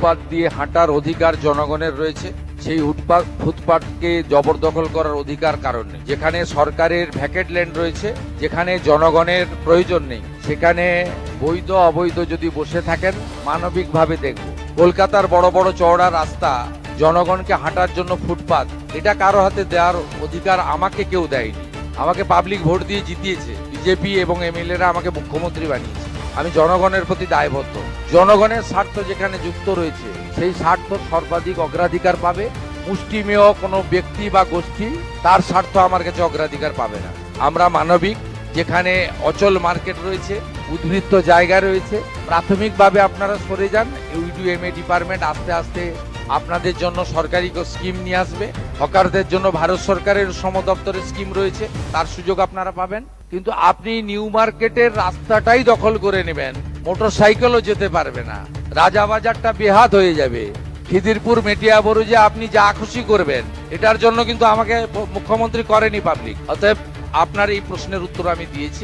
ফুটপাত দিয়ে হাঁটার অধিকার জনগণের রয়েছে। সেই ফুটপাতকে জবরদখল করার অধিকার কারণ নেই। যেখানে সরকারের ভ্যাকেট ল্যান্ড রয়েছে, যেখানে জনগণের প্রয়োজন নেই, সেখানে বৈধ অবৈধ যদি বসে থাকেন মানবিকভাবে দেখব। কলকাতার বড় বড় চওড়া রাস্তা, জনগণকে হাঁটার জন্য ফুটপাত, এটা কারো হাতে দেওয়ার অধিকার আমাকে কেউ দেয়নি। আমাকে পাবলিক ভোট দিয়ে জিতিয়েছে, বিজেপি এবং এমএলএরা আমাকে মুখ্যমন্ত্রী বানিয়েছে। আমি জনগণের প্রতি দায়বদ্ধ। জনগণের স্বার্থ যেখানে যুক্ত রয়েছে, সেই স্বার্থ সর্বাধিক অগ্রাধিকার পাবে। মুষ্টিমেয় কোনো ব্যক্তি বা গোষ্ঠী তার স্বার্থ আমার কাছে অগ্রাধিকার পাবে না। আমরা মানবিক। যেখানে অচল মার্কেট রয়েছে, উদ্বৃত্ত জায়গা রয়েছে, প্রাথমিকভাবে আপনারা সরে যান। ইউডিএমএ ডিপার্টমেন্ট আস্তে আস্তে আপনাদের জন্য সরকারি স্কিম নিয়ে আসবে। হকারদের জন্য ভারত সরকারের দপ্তরের স্কিম রয়েছে, তার সুযোগ আপনারা পাবেন। কিন্তু আপনি নিউ মার্কেটের রাস্তাটাই দখল করে নেবেন, মোটরসাইকেলও যেতে পারবে না, রাজাবাজারটা বেহাত হয়ে যাবে, খিদিরপুর মেটিয়াবুরুজে আপনি যা খুশি করবেন। এটার জন্য কিন্তু আমাকে মুখ্যমন্ত্রী করেনি পাবলিক। অতএব আপনার এই প্রশ্নের উত্তর আমি দিয়েছি।